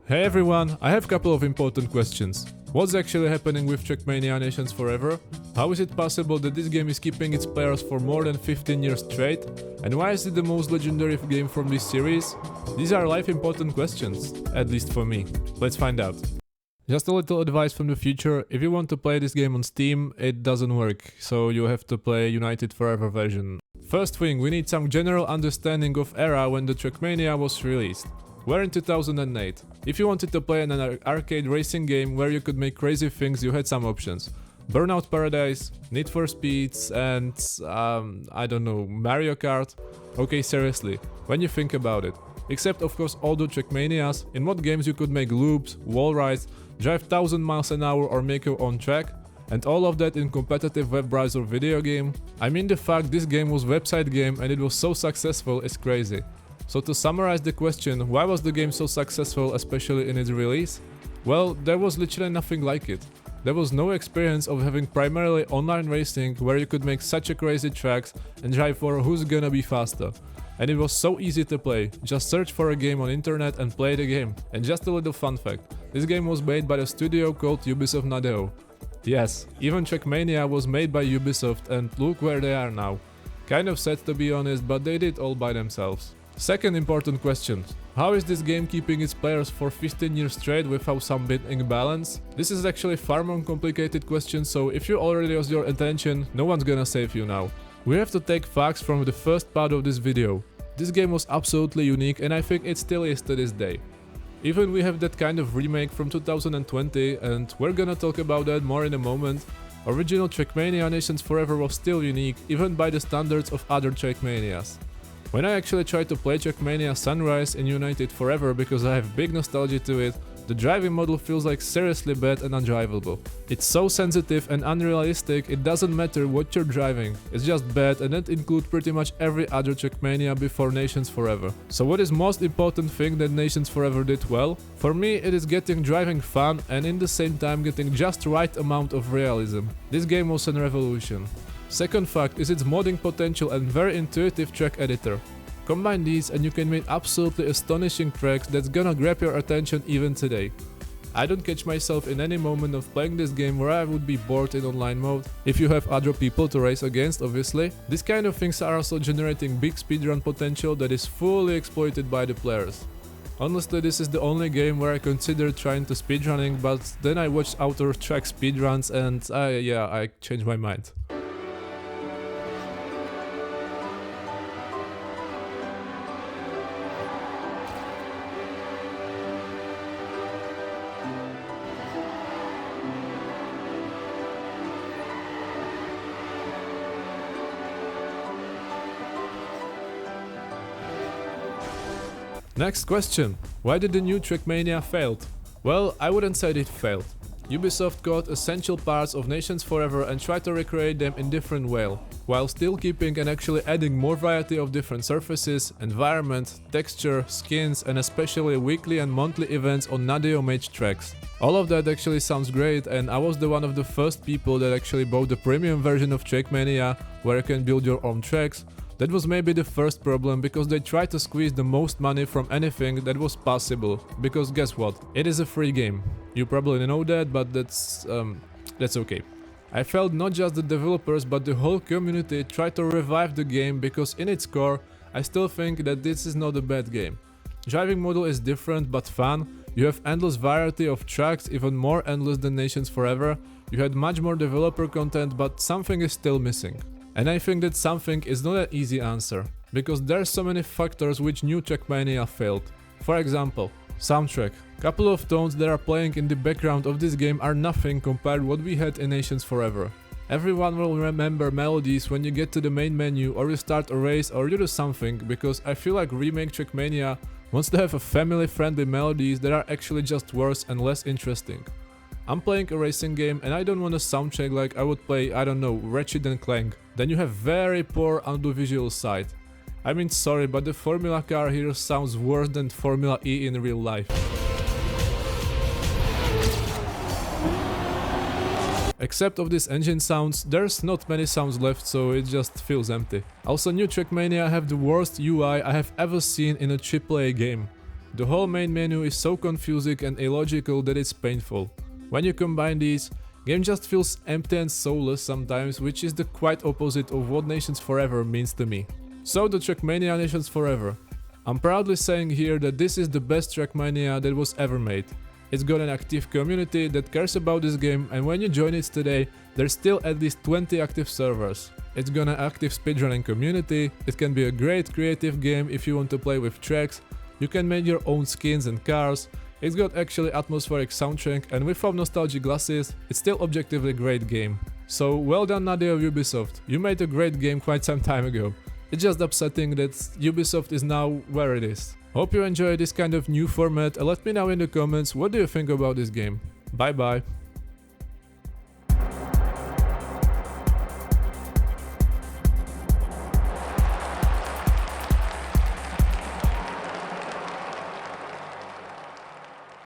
Hey everyone, I have a couple of important questions. What's actually happening with Trackmania Nations Forever? How is it possible that this game is keeping its players for more than 15 years straight? And why is it the most legendary game from this series? These are life important questions, at least for me. Let's find out. Just a little advice from the future, if you want to play this game on Steam, it doesn't work, so you have to play United Forever version. First thing, we need some general understanding of era when the Trackmania was released. We're in 2008. If you wanted to play an arcade racing game where you could make crazy things, you had some options. Burnout Paradise, Need for Speeds, and I don't know, Mario Kart. Okay, seriously, when you think about it. Except of course all the Trackmanias, in what games you could make loops, wall rides, drive 1000 miles an hour or make your own track, and all of that in competitive web browser video game. I mean, the fact this game was website game and it was so successful is crazy. So to summarize the question, why was the game so successful, especially in its release? Well, there was literally nothing like it. There was no experience of having primarily online racing where you could make such a crazy tracks and drive for who's gonna be faster. And it was so easy to play, just search for a game on internet and play the game. And just a little fun fact, this game was made by a studio called Ubisoft Nadeo. Yes, even Trackmania was made by Ubisoft and look where they are now. Kind of sad to be honest, but they did all by themselves. Second important question, how is this game keeping its players for 15 years straight without some winning balance? This is actually far more complicated question, so if you already lost your attention, no one's gonna save you now. We have to take facts from the first part of this video. This game was absolutely unique and I think it still is to this day. Even we have that kind of remake from 2020 and we're gonna talk about that more in a moment. Original Trackmania Nations Forever was still unique, even by the standards of other Trackmanias. When I actually tried to play Trackmania Sunrise in United Forever because I have big nostalgia to it, the driving model feels like seriously bad and undrivable. It's so sensitive and unrealistic, it doesn't matter what you're driving, it's just bad, and that includes pretty much every other Trackmania before Nations Forever. So what is most important thing that Nations Forever did well? For me it is getting driving fun and in the same time getting just right amount of realism. This game was a revolution. Second fact is its modding potential and very intuitive track editor. Combine these and you can make absolutely astonishing tracks that's gonna grab your attention even today. I don't catch myself in any moment of playing this game where I would be bored in online mode, if you have other people to race against obviously. These kind of things are also generating big speedrun potential that is fully exploited by the players. Honestly, this is the only game where I considered trying to speedrunning, but then I watched Outer Track speedruns and I changed my mind. Next question, why did the new Trackmania failed? Well, I wouldn't say it failed. Ubisoft got essential parts of Nations Forever and tried to recreate them in different way, while still keeping and actually adding more variety of different surfaces, environment, texture, skins and especially weekly and monthly events on Nadeo made tracks. All of that actually sounds great and I was one of the first people that actually bought the premium version of Trackmania where you can build your own tracks. That was maybe the first problem because they tried to squeeze the most money from anything that was possible, because guess what, it is a free game. You probably know that, but that's okay. I felt not just the developers but the whole community tried to revive the game because in its core I still think that this is not a bad game. Driving model is different but fun, you have endless variety of tracks, even more endless than Nations Forever, you had much more developer content but something is still missing. And I think that something is not an easy answer, because there's so many factors which new Trackmania failed. For example, soundtrack. Couple of tones that are playing in the background of this game are nothing compared what we had in Nations Forever. Everyone will remember melodies when you get to the main menu or you start a race or you do something, because I feel like remake Trackmania wants to have a family-friendly melodies that are actually just worse and less interesting. I'm playing a racing game and I don't want a soundtrack like I would play, I don't know, Ratchet and Clank. Then you have very poor audiovisual side. I mean sorry, but the Formula car here sounds worse than Formula E in real life. Except of these engine sounds, there's not many sounds left, so it just feels empty. Also, new Trackmania have the worst UI I have ever seen in a AAA game. The whole main menu is so confusing and illogical that it's painful. When you combine these, game just feels empty and soulless sometimes, which is the quite opposite of what Nations Forever means to me. So the Trackmania Nations Forever. I'm proudly saying here that this is the best Trackmania that was ever made. It's got an active community that cares about this game, and when you join it today, there's still at least 20 active servers. It's got an active speedrunning community, it can be a great creative game if you want to play with tracks, you can make your own skins and cars, it's got actually atmospheric soundtrack, and without nostalgic glasses, it's still objectively great game. So well done Nadia of Ubisoft, you made a great game quite some time ago. It's just upsetting that Ubisoft is now where it is. Hope you enjoy this kind of new format and let me know in the comments what do you think about this game. Bye bye.